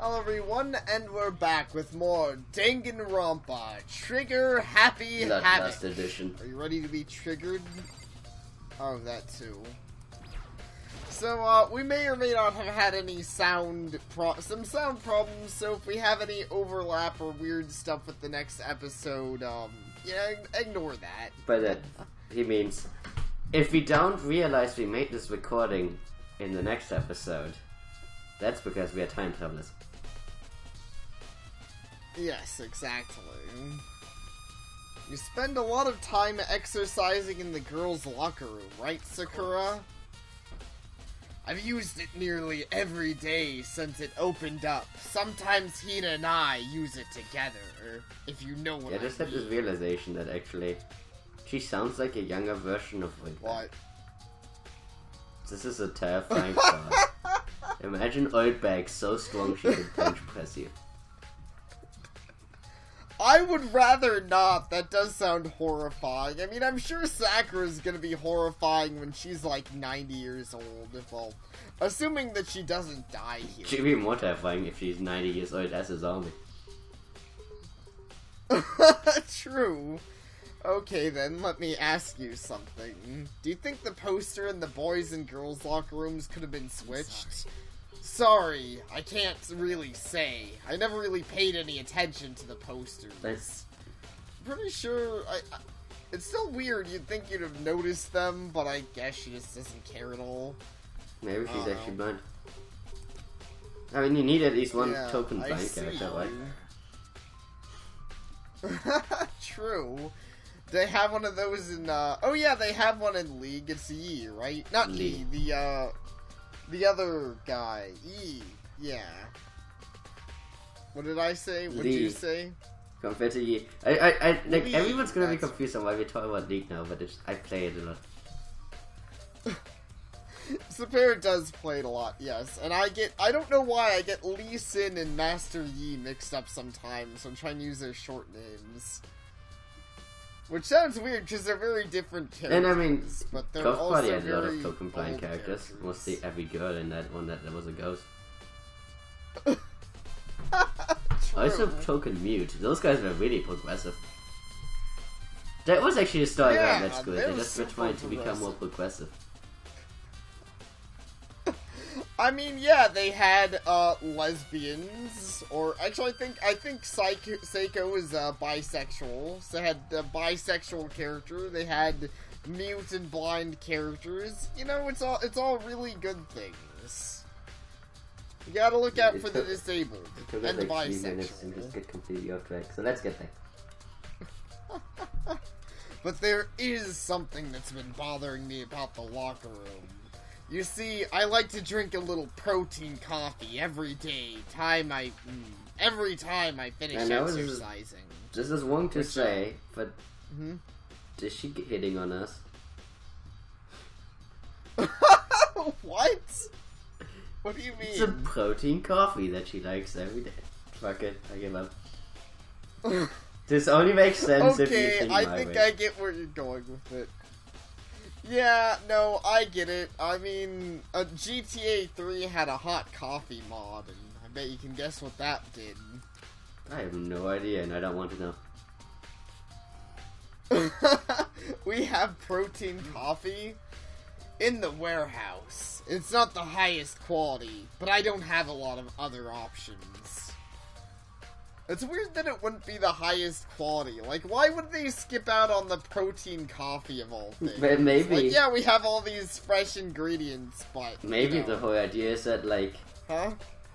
Hello everyone, and we're back with more Danganronpa, Trigger Happy Not Havoc. last edition. Are you ready to be triggered? Oh, that too. So, we may or may not have had any sound problems, so if we have any overlap or weird stuff with the next episode, yeah, ignore that. But he means, if we don't realize we made this recording in the next episode, that's because we are time travelers. Yes, exactly. You spend a lot of time exercising in the girls' locker room, right, Sakura? I've used it nearly every day since it opened up. Sometimes Hina and I use it together, if you know what I just had mean. this realization that actually, she sounds like a younger version of Oldbag. What? This is a terrifying thought. Imagine Oldbag so strong she could bench press you. I would rather not. That does sound horrifying. I mean, I'm sure Sakura's gonna be horrifying when she's like 90 years old, well, assuming that she doesn't die here. She'd be more terrifying if she's 90 years old as a zombie. True. Okay then, let me ask you something. Do you think the poster in the boys' and girls' locker rooms could have been switched? Sorry, I can't really say. I never really paid any attention to the posters. That's... Pretty sure it's still weird. You'd think you'd have noticed them, but I guess she just doesn't care at all. Maybe she's actually blind. I mean, you need at least one token blind character, right? True. They have one of those in, oh yeah, they have one in League. It's Yi, right? Not Yi, the other guy. Yi, yeah. What did I say? What did you say? Compared to Yi. Like, Lee, everyone's gonna be confused on why we talk about League now, but I play it a lot. Sapare does play it a lot, yes. And I don't know why, I get Lee Sin and Master Yi mixed up sometimes, so I'm trying to use their short names. Which sounds weird, because they're very different characters. And I mean, but they're Ghost also Party had a lot very of token blind old characters. Mostly every girl in that one that was a ghost. Also token mute. Those guys were really progressive. That was actually a story around that school. They just were trying to become more progressive. I mean, yeah, they had lesbians, or actually, I think Seiko is bisexual. So they had a bisexual character. They had mute and blind characters. You know, it's all really good things. You gotta look out for the disabled and the bisexual. And just get completely off track. So let's get there. But there is something that's been bothering me about the locker room. You see, I like to drink a little protein coffee every day. Every time I finish exercising. This is wrong to say, but is she hitting on us? What? What do you mean? It's a protein coffee that she likes every day. Fuck it, I give up. This only makes sense if you think I think I get where you're going with it. Yeah, no, I get it. I mean, GTA 3 had a hot coffee mod, and I bet you can guess what that did. I have no idea, and I don't want to know. We have protein coffee in the warehouse. It's not the highest quality, but I don't have a lot of other options. It's weird that it wouldn't be the highest quality. Like, why would they skip out on the protein coffee of all things? Maybe. Like, yeah, we have all these fresh ingredients, but... Maybe the whole idea is that, like... Huh?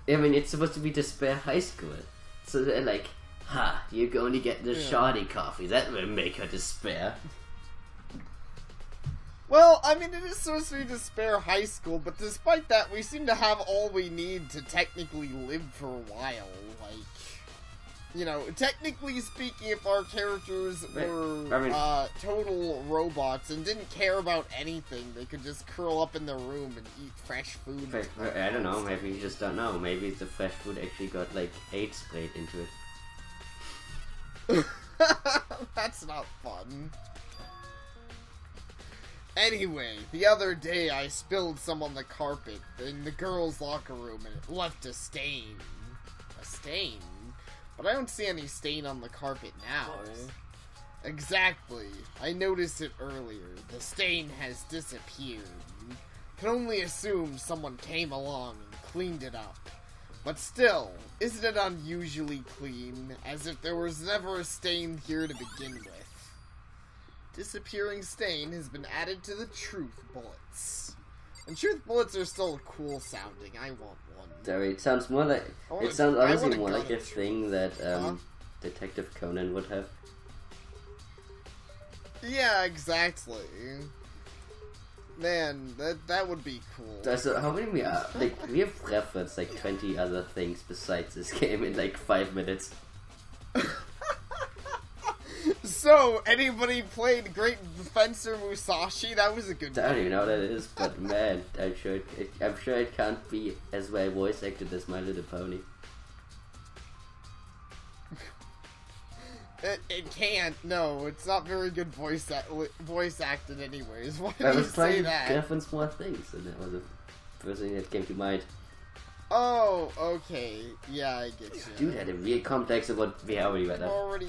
I mean, it's supposed to be Despair High School. So they're like, you can only get the shoddy coffee. That will make her despair. Well, I mean, it is supposed to be Despair High School, but despite that, we seem to have all we need to technically live for a while. Like... You know, technically speaking, if our characters were total robots and didn't care about anything, they could just curl up in their room and eat fresh food. I don't know, maybe you just don't know. Maybe the fresh food actually got, like, AIDS sprayed into it. That's not fun. Anyway, the other day I spilled some on the carpet in the girls' locker room and it left a stain. stain. But I don't see any stain on the carpet now. Exactly. I noticed it earlier. The stain has disappeared. Can only assume someone came along and cleaned it up. But still, isn't it unusually clean, as if there was never a stain here to begin with? Disappearing stain has been added to the truth bullets. And truth bullets are still cool sounding. I want one. Sorry, it sounds more like honestly more like a thing that Detective Conan would have. Yeah, exactly. Man, that would be cool. So how many we have referenced like 20 other things besides this game in like 5 minutes. So, anybody played Great Fencer Musashi? That was a good game. I don't even know what that is, but man, I'm sure it can't be as well voice acted as My Little Pony. It can't. No, it's not very good voice acted anyways. Why I do you was trying say to that? reference more things, and that was the first thing that came to mind. Oh, okay. Yeah, I get you. Dude had a real complex of what we already read up.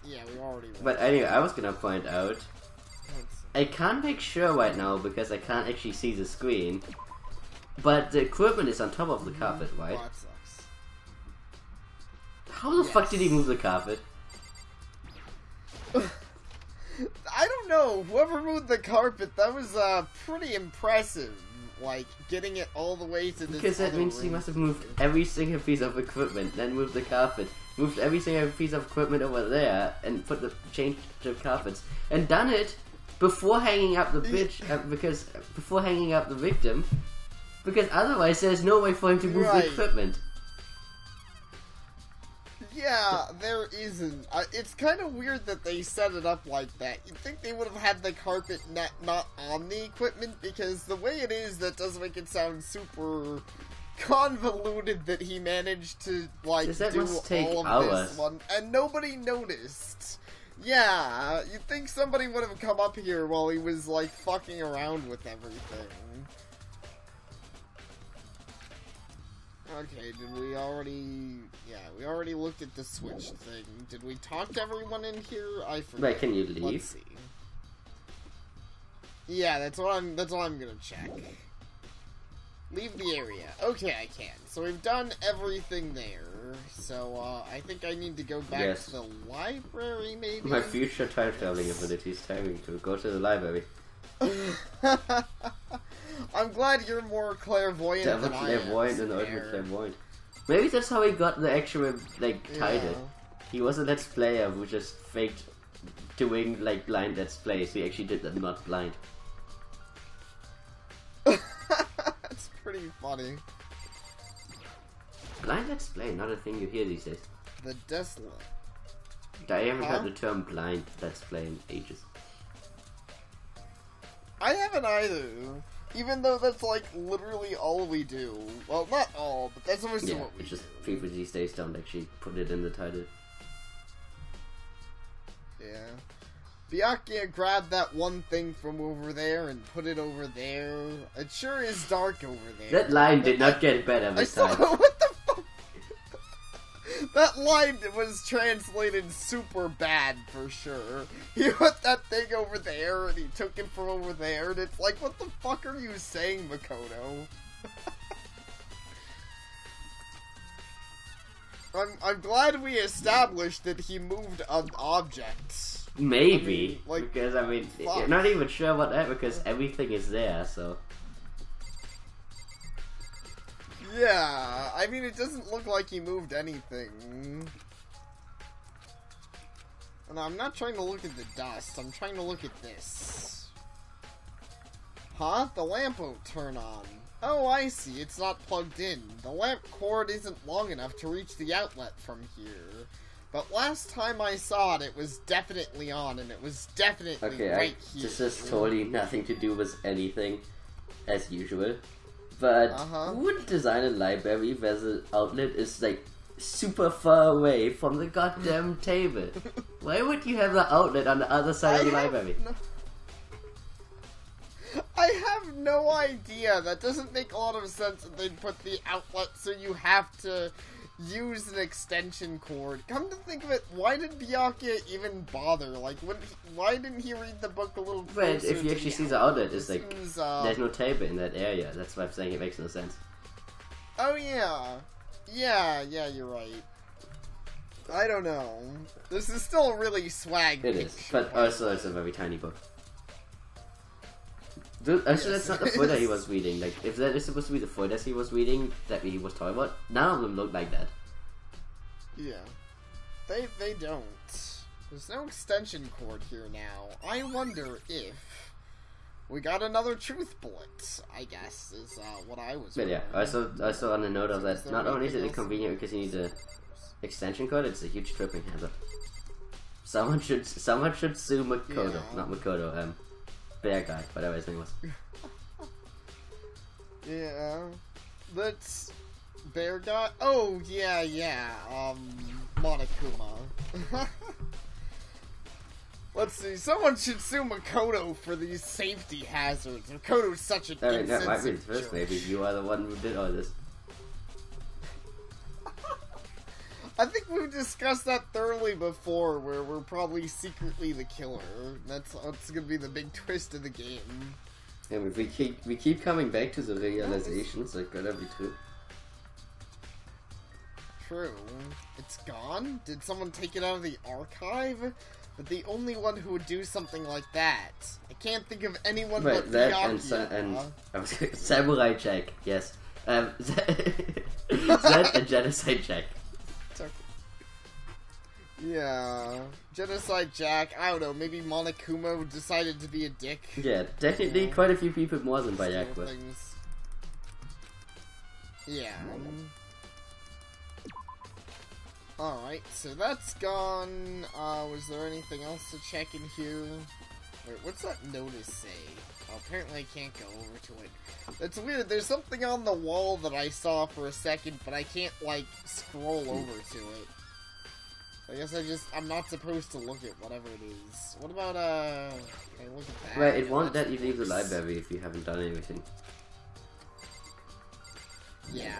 Yeah, we already read. But anyway, I was gonna point out, I can't make sure right now because I can't actually see the screen, but the equipment is on top of the carpet, right? Oh, that sucks. How the fuck did he move the carpet? I don't know. Whoever moved the carpet, that was pretty impressive. Like, getting it all the way to this Because that means he must have moved every single piece of equipment, then moved the carpet, moved every single piece of equipment over there, and changed the carpets, and done it before hanging up the bitch, before hanging up the victim, because otherwise there's no way for him to move the equipment. Yeah, there isn't. It's kind of weird that they set it up like that. You'd think they would have had the carpet not on the equipment, because the way it is, that does make it sound super convoluted that he managed to, like, do all of this one, and nobody noticed. Yeah, you'd think somebody would have come up here while he was, like, fucking around with everything. Okay, did we already... Yeah, we already looked at the switch thing. Did we talk to everyone in here? I forget. Wait, can you leave? Let's see. Yeah, that's what I'm gonna check. Leave the area. Okay, I can. So we've done everything there. So, I think I need to go back to the library, maybe? My future time traveling abilities telling me to go to the library. I'm glad you're more clairvoyant than I am. Clairvoyant and ultimate clairvoyant. Maybe that's how he got the actual, like, title. Yeah. He was a Let's Player who just faked doing, like, blind Let's Plays. He actually did that not blind. That's pretty funny. Blind Let's Play, not a thing you hear these days. The Desolate. I haven't heard the term blind Let's Play in ages. I haven't either. Even though that's, like, literally all we do. Well, not all, but that's mostly what we do. It's just people these days don't actually put it in the title. Yeah. Byakuya grabbed that one thing from over there and put it over there. It sure is dark over there. That line did not get better this time. What the fuck? That line was translated super bad for sure. He put that thing over there and he took it from over there, and it's like, what the fuck are you saying, Makoto? I'm glad we established that he moved an object. Maybe, I mean, like, because I mean, you're not even sure about that because everything is there, so. Yeah, I mean, it doesn't look like he moved anything. And I'm not trying to look at the dust, I'm trying to look at this. Huh? The lamp won't turn on. Oh, I see, it's not plugged in. The lamp cord isn't long enough to reach the outlet from here. But last time I saw it, it was definitely on, and it was definitely right here. This has totally nothing to do with anything, as usual. But who would design a library where the outlet is, like, super far away from the goddamn table? Why would you have the outlet on the other side of the library? I have no idea. That doesn't make a lot of sense that they'd put the outlet so you have to use an extension cord. Come to think of it, why did Byakuya even bother? Like, why didn't he read the book a little closer? But if you actually see the outlet, it's like, seems, there's no table in that area. That's why I'm saying it makes no sense. Oh, yeah. Yeah, you're right. I don't know. This is still a really swag It picture. is, but also it's a very tiny book. Dude, actually, Yes, that's not the footer he was reading. Like, if that is supposed to be the footers he was reading that he was talking about, none of them look like that. Yeah. They don't. There's no extension cord here now. I wonder if we got another truth bullet, I guess, is what I was But yeah, also on the note of that, not only is it anything else? inconvenient because you need the extension cord, it's a huge tripping hazard. Someone should sue Makoto, Yeah. not Makoto, bear guy, whatever his name was. Yeah. That's bear guy. Oh yeah. Monokuma. Let's see. Someone should sue Makoto for these safety hazards. Makoto's such an I mean, that might be the insensitive first. jerk. Maybe you are the one who did all this. I think we've discussed that thoroughly before, where we're probably secretly the killer. That's gonna be the big twist of the game. And if we keep coming back to the realizations, like gotta be true. True. It's gone? Did someone take it out of the archive? But the only one who would do something like that. I can't think of anyone Right, but that Byakuya. and I was Samurai Jack, yes. That and Genocide Jack. Yeah. Genocide Jack, I don't know, maybe Monokuma decided to be a dick. Yeah, technically quite a few people more than Byakuya. Things. Yeah. Alright, so that's gone. Was there anything else to check in here? Wait, what's that notice say? Oh, apparently I can't go over to it. That's weird, there's something on the wall that I saw for a second, but I can't, like, scroll over to it. I guess I'm not supposed to look at whatever it is. What about, can I look at that? Right, it won't That's let you leave the worse. library if you haven't done anything. Yeah.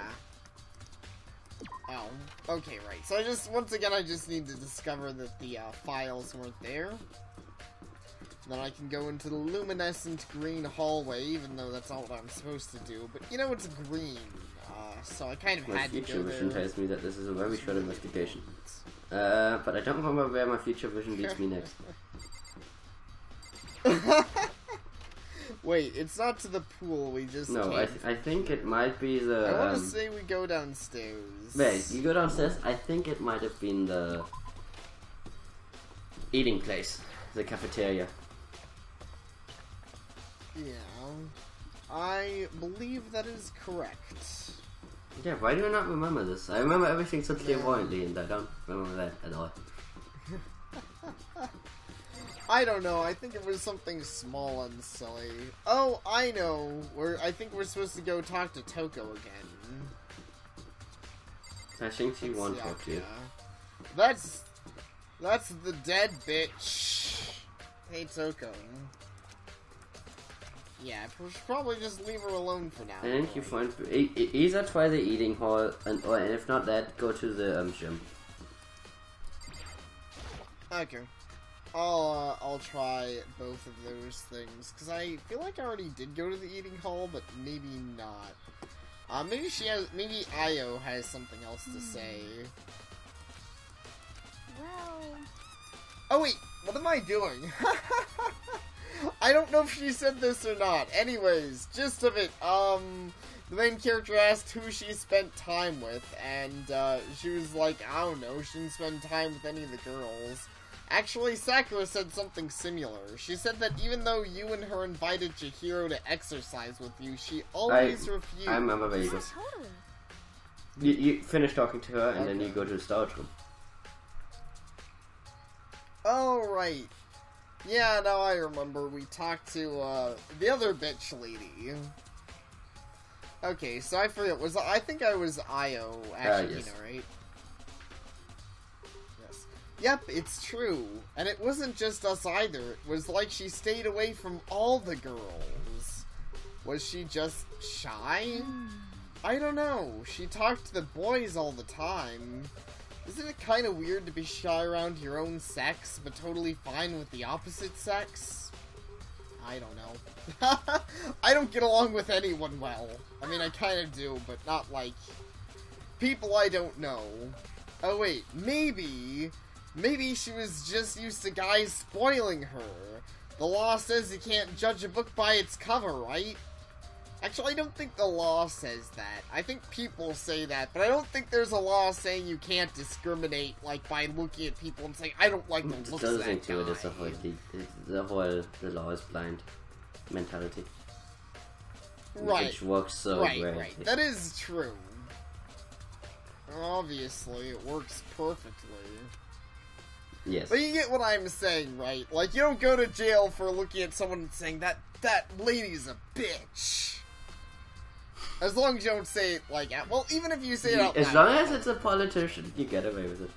Oh, okay, right. So once again, I just need to discover that the files weren't there. Then I can go into the luminescent green hallway, even though that's not what I'm supposed to do. But, you know, it's green, so I kind of My had to future go vision there. tells me that this is a very short investigation. But I don't remember where my future vision leads me next. Wait, it's not to the pool, we just No, came I think it might be the... I want to say we go downstairs. Wait, you go downstairs? I think it might have been the... eating place. The cafeteria. Yeah. I believe that is correct. Yeah, why do I not remember this? I remember everything so clairvoyantly, and I don't remember that at all. I don't know, I think it was something small and silly. Oh, I know. I think we're supposed to go talk to Toko again. I think she won't Yeah, talk to you. That's the dead bitch. Hey, Toko. Yeah, we should probably just leave her alone for now. I think you find... either try the eating hall, or if not that, go to the gym. Okay. I'll try both of those things, because I feel like I already did go to the eating hall, but maybe not. Maybe Io has something else to say. Well... Oh wait, what am I doing? I don't know if she said this or not. Anyways, gist of it, the main character asked who she spent time with, and, she was like, I don't know, she didn't spend time with any of the girls. Actually, Sakura said something similar. She said that even though you and her invited Chihiro to exercise with you, she always refused. I remember where you go. Totally. You finish talking to her, and then you go to the storage room. Oh, right. Yeah, now I remember. We talked to, the other bitch lady. Okay, so I forget. I think I was Io, actually, yes. right? Yes. Yep, it's true. And it wasn't just us either. It was like she stayed away from all the girls. Was she just shy? I don't know. She talked to the boys all the time. Isn't it kind of weird to be shy around your own sex, but totally fine with the opposite sex? I don't know. I don't get along with anyone well. I mean, I kind of do, but not like people I don't know. Oh wait, maybe she was just used to guys spoiling her. The law says you can't judge a book by its cover, right? Actually, I don't think the law says that. I think people say that, but I don't think there's a law saying you can't discriminate, like, by looking at people and saying, I don't like the looks of that guy. It's the whole, the law is blind mentality. Right. Which works so right, great. Right. That is true. Obviously, it works perfectly. Yes. But you get what I'm saying, right? Like, you don't go to jail for looking at someone and saying, that lady's a bitch. As long as you don't say it like, well, even if you say it out loud. As long as it's a politician, you get away with it.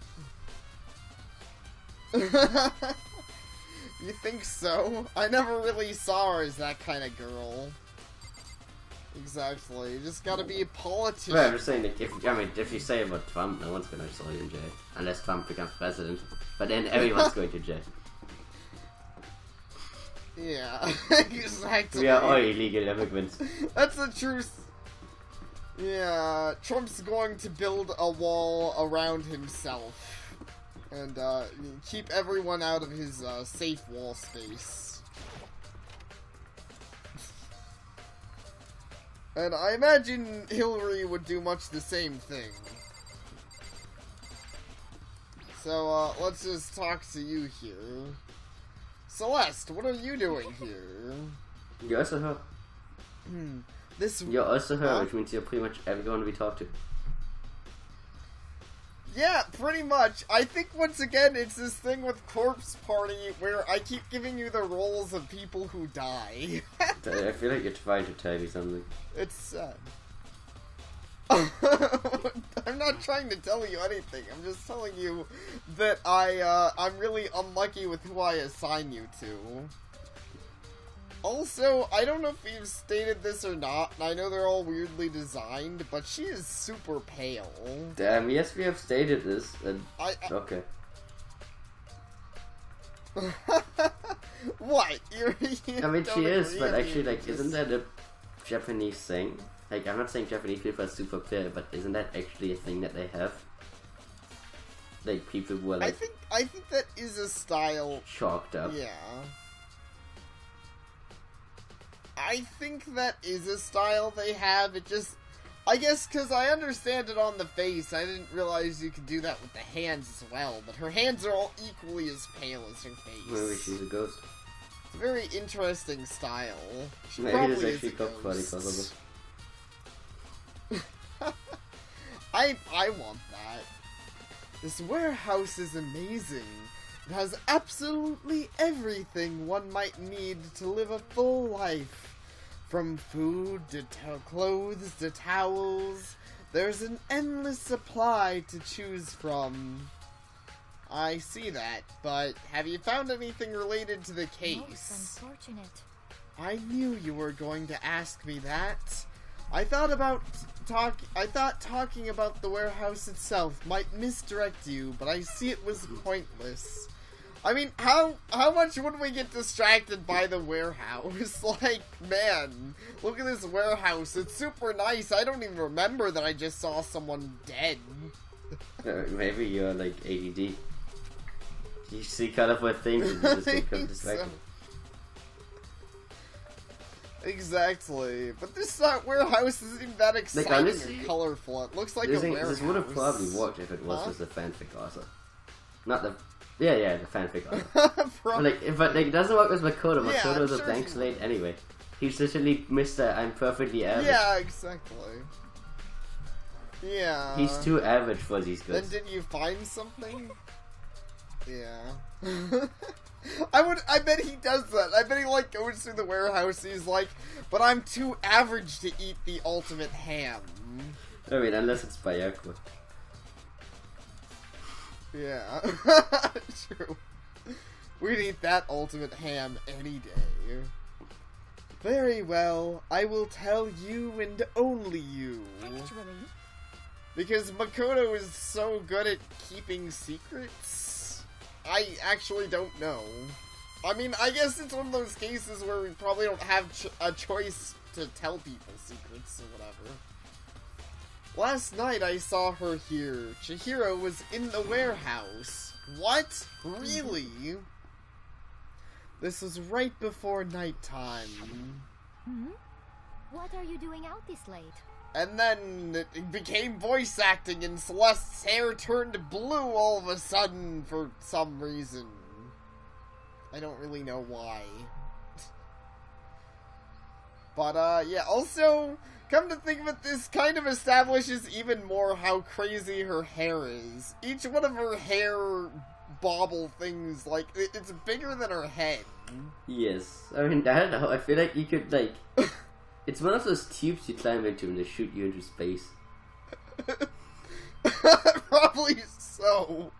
You think so? I never really saw her as that kind of girl. Exactly. You just gotta be a politician. Well, I'm just saying, like, if you say about Trump, no one's gonna throw you in jail. Unless Trump becomes president. But then everyone's going to jail. Yeah, exactly. We are all illegal immigrants. That's the truth. Yeah, Trump's going to build a wall around himself. And, keep everyone out of his, safe wall space. And I imagine Hillary would do much the same thing. So, let's just talk to you here. Celeste, what are you doing here? You're also her. You're also her, which means you're pretty much everyone we talk to. Yeah, pretty much. I think, once again, it's this thing with Corpse Party where I keep giving you the roles of people who die. I feel like you're trying to tell me something. It's sad. I'm not trying to tell you anything. I'm just telling you that I'm really unlucky with who I assign you to. Also, I don't know if we've stated this or not, and I know they're all weirdly designed, but she is super pale. Damn, yes, we have stated this. And... okay. What? I mean, she is, but actually, like, isn't that a Japanese thing? Like, I'm not saying Japanese people are super pale, but isn't that actually a thing that they have? Like, people who are, like... I think that is a style... chalked up. Yeah. I think that is a style they have. It just... I guess because I understand it on the face, I didn't realize you could do that with the hands as well. But her hands are all equally as pale as her face. Maybe she's a ghost. It's a very interesting style. She Maybe probably it's actually is a ghost. funny because of it. I want that. This warehouse is amazing. It has absolutely everything one might need to live a full life. From food to clothes to towels, there's an endless supply to choose from. I see that, but have you found anything related to the case? Most unfortunate. I knew you were going to ask me that. I thought talking about the warehouse itself might misdirect you, but I see it was pointless. I mean, how much would we get distracted by the warehouse? Like, man, look at this warehouse. It's super nice. I don't even remember that I just saw someone dead. Maybe you're like ADD. You see colorful things and you just become distracted. Exactly, but this warehouse isn't even that exciting honestly, or colorful. It looks like a warehouse. This would have probably worked if it was just a fanfic author. Not the... Yeah, the fanfic author. But it doesn't work with Makoto. Makoto is a blank slate anyway. He's literally Mr. I'm perfectly average. Yeah, exactly. Yeah. He's too average for these goods. Then did you find something? Yeah. I bet he does that. I bet he, like, goes through the warehouse and he's like, but I'm too average to eat the ultimate ham. I mean, unless it's Bayako. Yeah. True. We'd eat that ultimate ham any day. Very well, I will tell you and only you. Actually, Because Makoto is so good at keeping secrets, I actually don't know. I mean, I guess it's one of those cases where we probably don't have a choice to tell people secrets or whatever. Last night I saw her here. Chihiro was in the warehouse. What? Really? This was right before nighttime. what are you doing out this late? And then it became voice acting and Celeste's hair turned blue all of a sudden for some reason. I don't really know why. But, yeah, also, come to think of it, this kind of establishes even more how crazy her hair is. Each one of her hair bobble things, like, it's bigger than her head. Yes. I mean, I don't know. I feel like you could, like... It's one of those tubes you climb into and they shoot you into space. Probably so.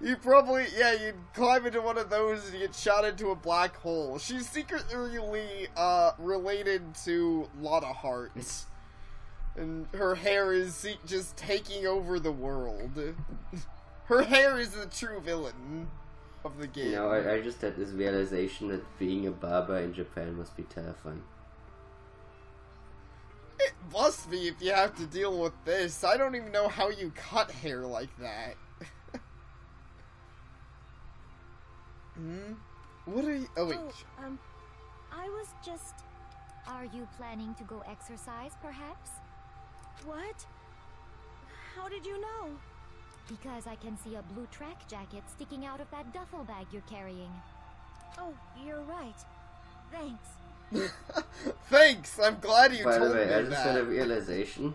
You'd climb into one of those and you get shot into a black hole. She's secretly related to Lotta Heart. And her hair is just taking over the world. Her hair is the true villain of the game. You know, I just had this realization that being a barber in Japan must be terrifying. It must be if you have to deal with this. I don't even know how you cut hair like that. What are you... Oh, wait. I was just... Are you planning to go exercise, perhaps? What? How did you know? Because I can see a blue track jacket sticking out of that duffel bag you're carrying. Oh, you're right. Thanks. Thanks! I'm glad you By told the way, me I just had a that. realization.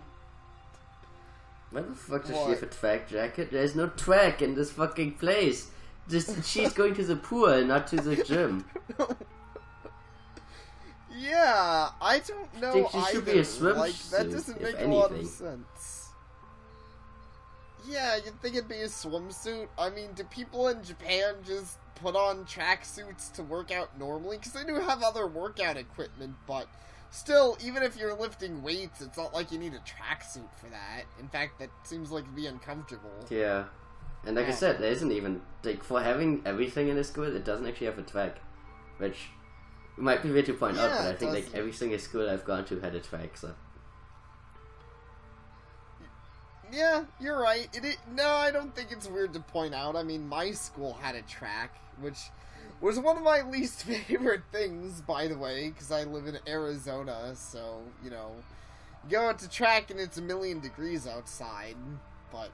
Why the fuck does What? she have a track jacket? There's no track in this fucking place. Just she's going to the pool, not to the gym. Yeah, I don't know I think she should be a either. Like, that swimsuit, doesn't if make a lot of anything. sense. Yeah, you'd think it'd be a swimsuit. I mean, do people in Japan just put on tracksuits to work out normally? Because they do have other workout equipment, but still, even if you're lifting weights, it's not like you need a tracksuit for that. In fact, that seems like it'd be uncomfortable. Yeah. And like I said, there isn't even, like, for having everything in this school, it doesn't actually have a track. Which might be weird to point out, Yeah, but I it think, like, doesn't. every single school I've gone to had a track, so. Yeah, you're right. No, I don't think it's weird to point out. I mean, my school had a track, which was one of my least favorite things, by the way, because I live in Arizona, so, you know, you go out to track and it's 1,000,000 degrees outside, but...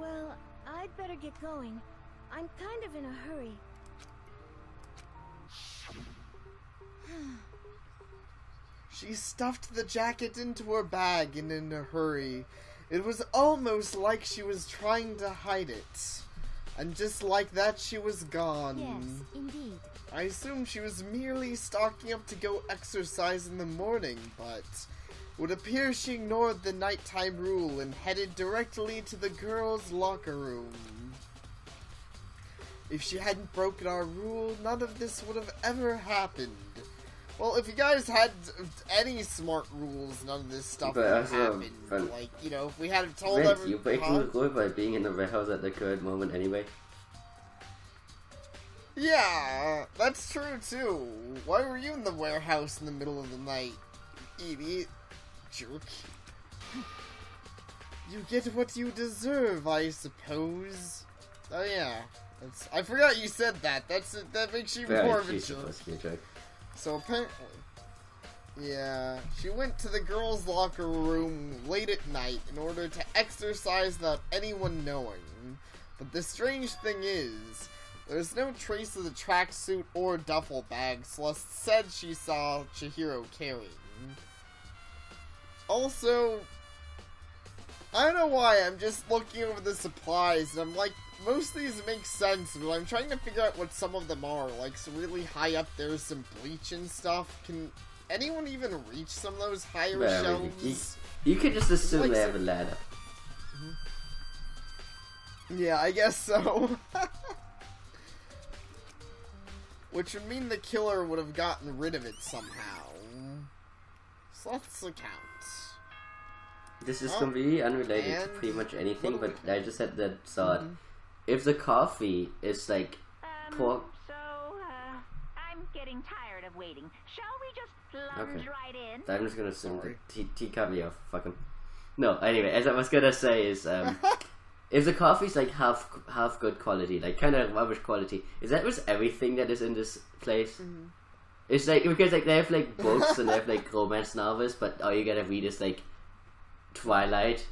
Well, I'd better get going. I'm kind of in a hurry. She stuffed the jacket into her bag and in a hurry. It was almost like she was trying to hide it. And just like that, she was gone. Yes, indeed. I assume she was merely stocking up to go exercise in the morning, but would appear she ignored the nighttime rule and headed directly to the girls' locker room. If she hadn't broken our rule, none of this would have ever happened. Well, if you guys had any smart rules, none of this stuff would have happened. Like, you know, if we had told Red, everyone... you're breaking the rule by being in the warehouse at the current moment anyway. Yeah, that's true too. Why were you in the warehouse in the middle of the night, idiot? Jerk. You get what you deserve, I suppose. Oh yeah, I forgot you said that. That makes you more of a she's jerk. supposed to be a jerk. So apparently, yeah, she went to the girls' locker room late at night in order to exercise without anyone knowing. But the strange thing is, there's no trace of the tracksuit or duffel bag Celeste said she saw Chihiro carrying. Also, I don't know why, I'm just looking over the supplies, and I'm like, most of these make sense, but I'm trying to figure out what some of them are. Like, so really high up there's some bleach and stuff. Can anyone even reach some of those higher Well, shelves? you could just assume Like they some- have a ladder. Yeah, I guess so. which would mean the killer would have gotten rid of it somehow. So let's account. This is completely unrelated to pretty much anything, but I just had that thought. If the coffee is like pork... I'm getting tired of waiting. Shall we just plunge right in? I'm just gonna assume that he cut me off. Fuck him. No, anyway, as I was gonna say is, if the coffee's like half good quality, like kind of rubbish quality, is that with everything that is in this place? It's like, because like they have like books and they have like romance novels, but all you gotta read is like Twilight.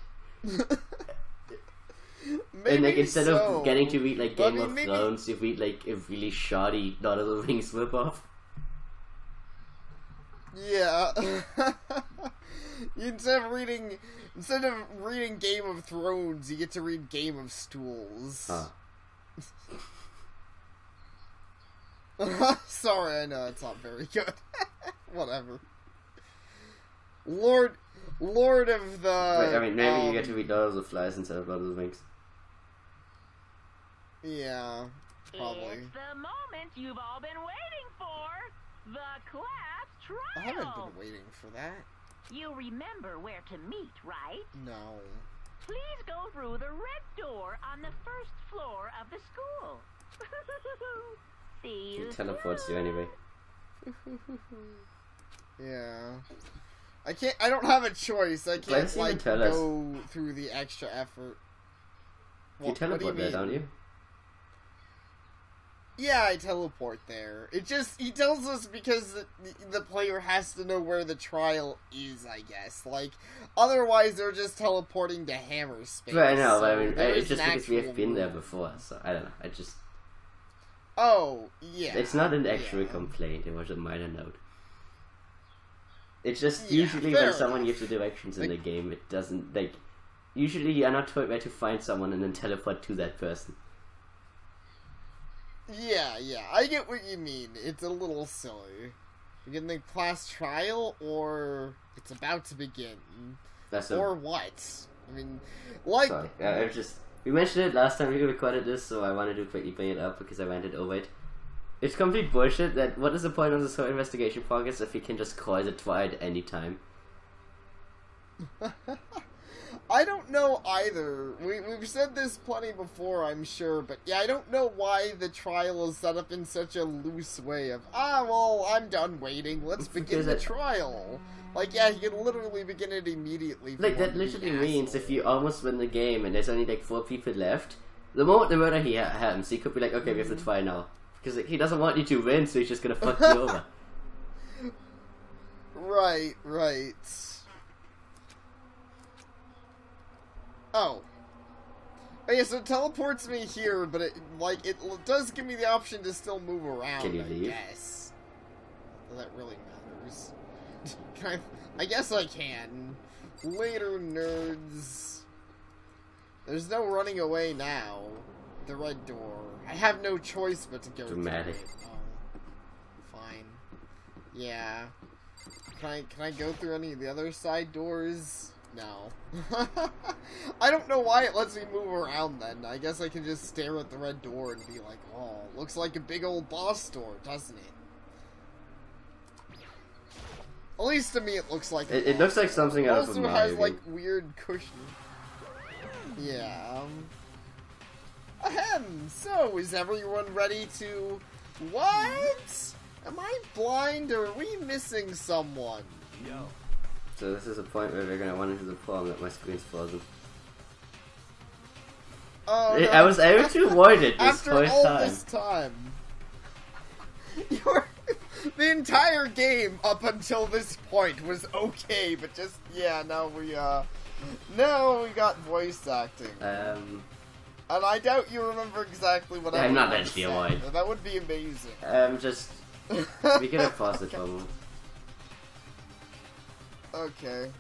And like instead of getting to read like Game of Thrones, you read like a really shoddy Lord of the Rings ripoff. Yeah. Instead of reading Game of Thrones, you get to read Game of Stools. Sorry, I know it's not very good. Whatever. Lord of the... Wait, I mean, maybe you get to read Lord of the Flies instead of Lord of the Rings. Yeah, probably. It's the moment you've all been waiting for. The class trial. I haven't been waiting for that. You remember where to meet, right? No. Please go through the red door on the first floor of the school. See you. He teleports you anyway. Yeah. I don't have a choice. I can't, like, go through the extra effort. You teleport there, don't you? Yeah, I teleport there. He tells us because the player has to know where the trial is, I guess. Like, otherwise they're just teleporting to Hammer Space. Right, I know, but I mean, it's just because we have been there before, so I don't know. Oh, yeah. It's not an actual complaint, it was a minor note. It's just usually when someone gives you directions in the game, it doesn't, like... Usually you are not told where to find someone and then teleport to that person. Yeah, I get what you mean. It's a little silly. You're getting the class trial, or it's about to begin. Or what? I mean, like... Sorry, we mentioned it last time we recorded this, so I wanted to quickly bring it up because I ranted over it. It's complete bullshit that what is the point of this whole investigation progress if you can just cause a trial at any time? I don't know either. We've said this plenty before, I'm sure, but yeah, I don't know why the trial is set up in such a loose way of, well, I'm done waiting, let's begin the trial. Like, yeah, you can literally begin it immediately. Like, that literally means if you almost win the game and there's only like 4 people left, the moment the murder happens, he could be like, okay, we have to try now. Because he doesn't want you to win, so he's just gonna fuck you over. Right. Oh, yeah, so it teleports me here, but it does give me the option to still move around, Can you leave? I guess. Well, that really matters. I guess I can. Later, nerds. There's no running away now. The red door. I have no choice but to go Dramatic. through it. Oh. Fine. Yeah. Can I go through any of the other side doors? No. I don't know why it lets me move around then. I guess I can just stare at the red door and be like, oh, looks like a big old boss door, doesn't it? At least to me it looks like it looks like something out of a Mario game. Also has, like, game. weird cushion. Yeah, Ahem, so is everyone ready to... What? Am I blind or are we missing someone? Yo. So this is a point where we're gonna run into the problem that my screen's frozen. Oh, no. I was able to avoid it this After whole all this time. The entire game up until this point was okay, but just, yeah, now we got voice acting. And I doubt you remember exactly what I'm not meant to be avoid. That would be amazing. Just... we could have paused it for a moment. Okay.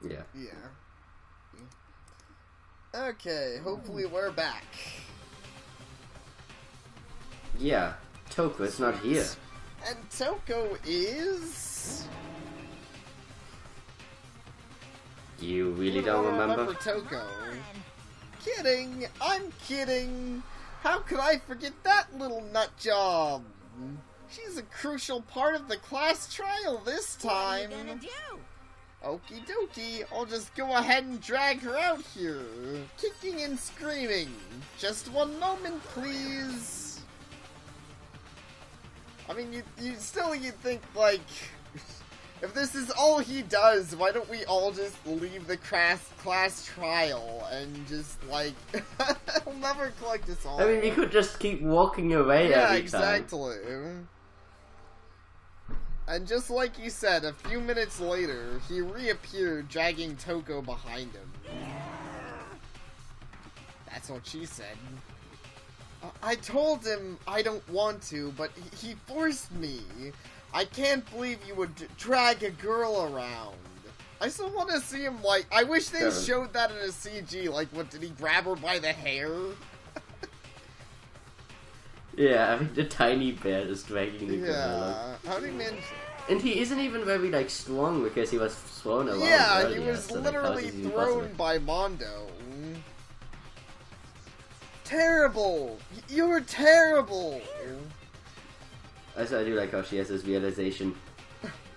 Yeah. Okay, hopefully we're back. Yeah. Toko is not here. And Toko is... You really don't remember? Toko. Kidding! I'm kidding! How could I forget that little nut job? She's a crucial part of the class trial this time. What are you gonna do? Okie dokie, I'll just go ahead and drag her out here, kicking and screaming. Just one moment, please. I mean, you'd think, like, if this is all he does, why don't we all just leave the class trial and just, like, he'll never collect us all. I mean, you could just keep walking away every time. Yeah, exactly. And just like you said, a few minutes later, he reappeared, dragging Toko behind him. That's what she said. I told him I don't want to, but he forced me. I can't believe you would drag a girl around. I still want to see him, like, I wish they showed that in a CG, like, what, did he grab her by the hair? Yeah, I mean, the tiny bear is dragging the girl. Yeah, how do you manage? And he isn't even very, like, strong because he was thrown around. Yeah, earlier, he was so literally like, thrown by Mondo. Terrible! You're terrible! Also, I do like how she has this realization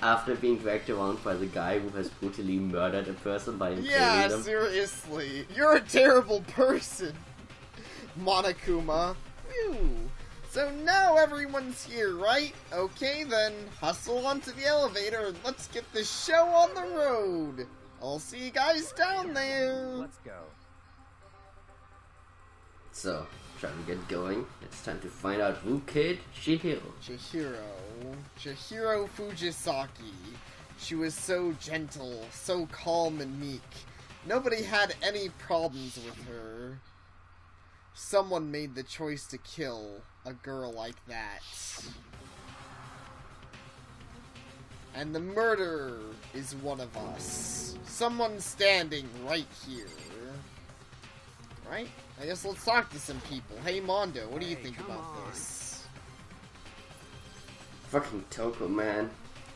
after being dragged around by the guy who has brutally murdered a person by killing Yeah, them. seriously. You're a terrible person, Monokuma. Phew. So now everyone's here, right? Okay, then hustle onto the elevator and let's get this show on the road. I'll see you guys down there. Let's go. So, trying to get going. It's time to find out who killed Chihiro. Chihiro Fujisaki. She was so gentle, so calm and meek. Nobody had any problems with her. Someone made the choice to kill a girl like that. And the murderer is one of us. Someone standing right here. Right? I guess let's talk to some people. Hey Mondo, what do you think about this? Fucking Toko, man.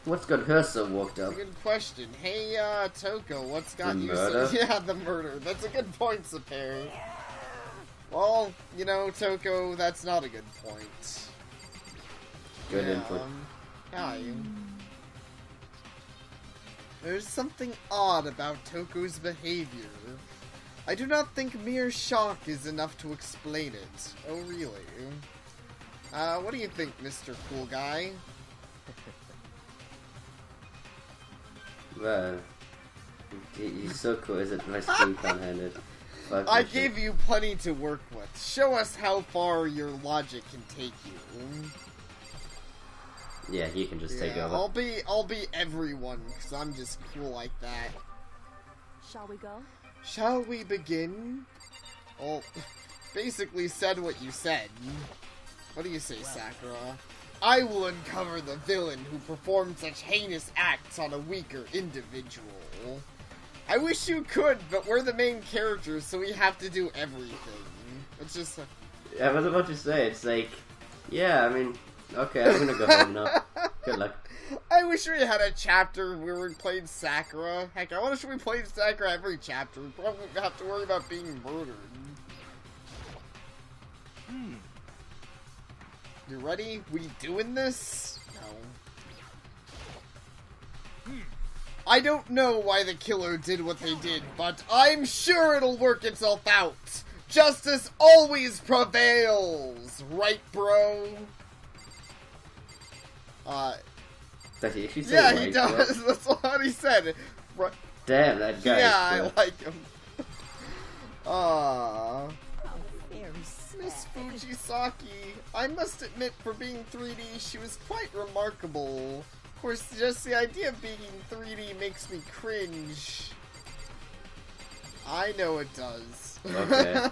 What's got her so worked up? That's a good question. Hey, Toko, what's got The you murder? so... Yeah, the murder. That's a good point, Sapare. Well, you know, Toko, that's not a good point. Good input. Hi. There's something odd about Toko's behavior. I do not think mere shock is enough to explain it. Oh, really? What do you think, Mr. Cool Guy? Well, he's so cool, isn't my screen handed? I gave you plenty to work with. Show us how far your logic can take you. Yeah, he can just take over. I'll be everyone, because I'm just cool like that. Shall we go? Shall we begin? Well, basically said what you said. What do you say, Sakura? I will uncover the villain who performed such heinous acts on a weaker individual. I wish you could, but we're the main characters, so we have to do everything. It's just... I was about to say, it's like, yeah, I mean, okay, I'm gonna go home now. Good luck. I wish we had a chapter where we played Sakura. Heck, I wish we played Sakura every chapter. We probably wouldn't have to worry about being murdered. You ready? We doing this? No. I don't know why the killer did what they did, but I'm sure it'll work itself out. Justice always prevails, right, bro? Does he actually say Yeah, right, he does. bro? That's what he said. Right. Damn, that guy. Yeah, I like him. Miss Fujisaki, I must admit, for being 3D, she was quite remarkable. Of course, just the idea of being 3D makes me cringe. I know it does. Okay.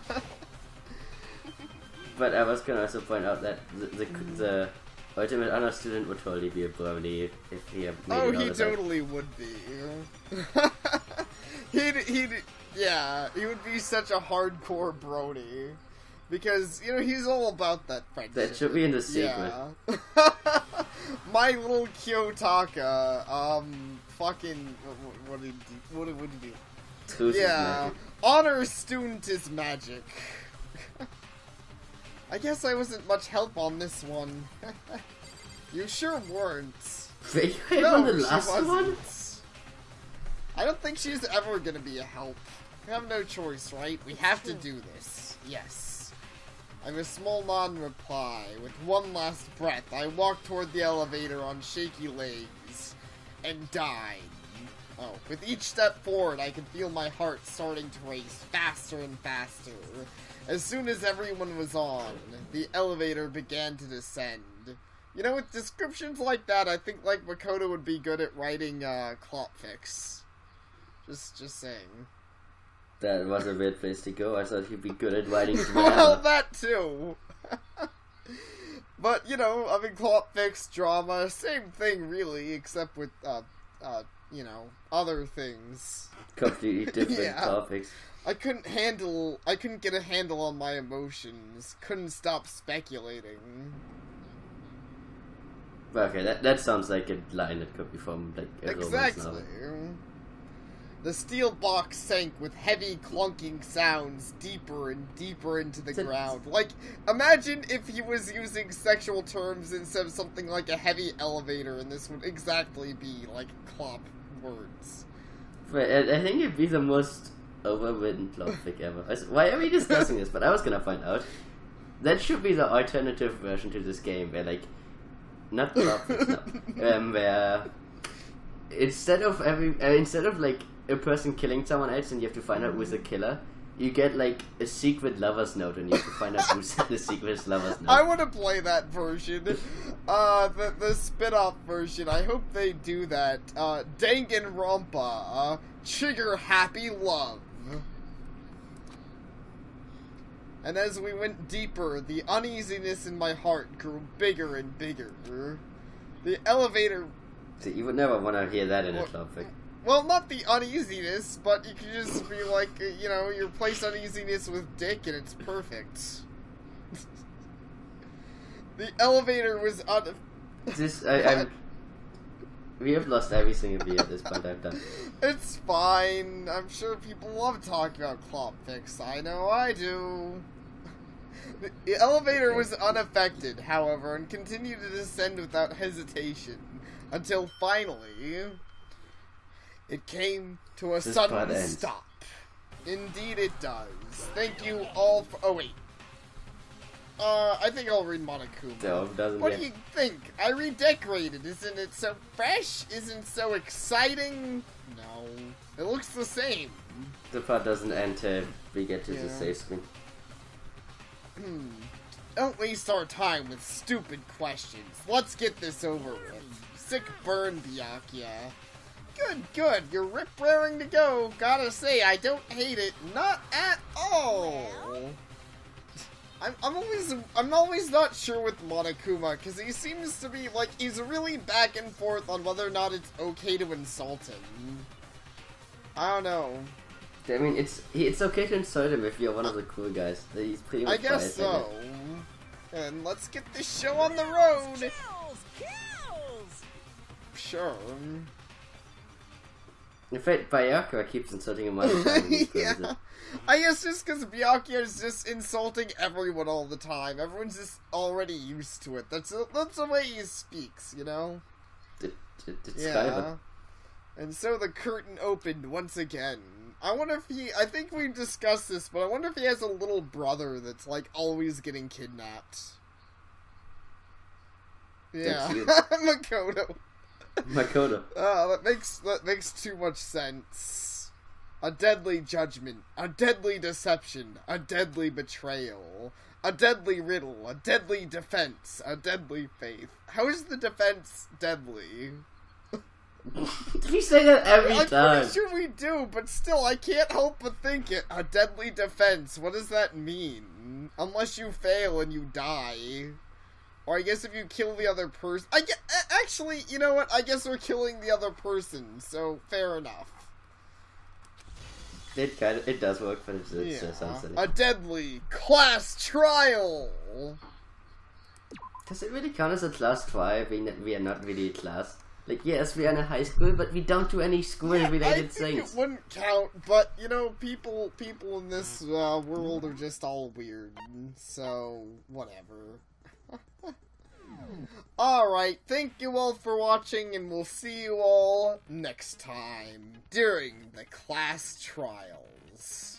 But I was gonna also point out that the ultimate honor student would totally be a brony if he had made Oh, it all he the time. totally would be. Yeah, he would be such a hardcore brony. Because, you know, he's all about that friendship. That should be in the secret. Yeah. My little Kiyotaka, fucking, what did he do? Truth is Yeah, magic. honor student is magic. I guess I wasn't much help on this one. You sure weren't. Were you ahead on the she last wasn't. one? I don't think she's ever gonna be a help. We have no choice, right? We have to do this. Yes. I'm a small non-reply. With one last breath, I walked toward the elevator on shaky legs and died. Oh, with each step forward, I could feel my heart starting to race faster and faster. As soon as everyone was on, the elevator began to descend. You know, with descriptions like that, I think, like, Makoto would be good at writing, Clopfix. Just saying. That was a weird place to go. I thought he'd be good at writing drama. Well, that too. But, you know, I mean, Clopfix, drama, same thing, really, except with, you know, other things. Completely different Yeah. topics. I couldn't get a handle on my emotions. Couldn't stop speculating. Okay, that sounds like a line that could be from, like, a romance Exactly. novel. The steel box sank with heavy clunking sounds deeper and deeper into the ground. Like, imagine if he was using sexual terms instead of something like a heavy elevator, and this would exactly be, like, clop words. But I think it'd be the most overwritten plotfic ever. Why are we discussing this? But I was gonna find out. That should be the alternative version to this game, where, like, not plotfic, no. Where instead of like a person killing someone else and you have to find out who's the killer, you get like a secret lover's note and you have to find out who's the secret lover's note. I want to play that version. The spin-off version. I hope they do that. Danganronpa. Trigger happy love. And as we went deeper, the uneasiness in my heart grew bigger and bigger. The elevator... So you would never want to hear that in a plotfic. Well, not the uneasiness, but you could just be like, you know, you replace uneasiness with dick and it's perfect. The elevator was we have lost every single view at this point. I've done. It's fine. I'm sure people love talking about Clopfix. I know I do. The elevator was unaffected, however, and continued to descend without hesitation, until finally, it came to a sudden stop. Indeed it does. Thank you all for... Oh, wait. I think I'll read Monokuma. No, it doesn't. What do you think? I redecorated. Isn't it so fresh? Isn't it so exciting? No. It looks the same. The part doesn't end till we get to the save screen. Don't waste our time with stupid questions. Let's get this over with. Sick burn, Byakuya. Good. You're rip-raring to go. Gotta say, I don't hate it. Not at all. I'm always not sure with Monokuma, because he seems to be, like, he's really back and forth on whether or not it's okay to insult him. I don't know. I mean, it's okay to insult him if you're one of the cool guys. He's pretty much I guess so. And let's get this show on the road. Kills! Sure. In fact, Byakuya keeps insulting him all the time. Yeah. I guess just because Byakuya is just insulting everyone all the time. Everyone's just already used to it. That's the way he speaks, you know? It's yeah. kind of And so the curtain opened once again. I wonder if I think we discussed this, but I wonder if he has a little brother that's, like, always getting kidnapped. Yeah. Makoto. That makes too much sense. A deadly judgment, a deadly deception, a deadly betrayal, a deadly riddle, a deadly defense, a deadly faith. How is the defense deadly? You say that every time. I'm pretty sure we do, but still, I can't help but think it. A deadly defense, what does that mean? Unless you fail and you die. Or I guess if you kill the other person... Actually, you know what? I guess we're killing the other person, so fair enough. It does work, but it sounds silly. A deadly class trial! Does it really count as a class trial? We are not really a class. Like, yes, we are in a high school, but we don't do any school-related I think things. it wouldn't count, but, you know, people in this world are just all weird, so, whatever. Alright, thank you all for watching, and we'll see you all next time during the class trials.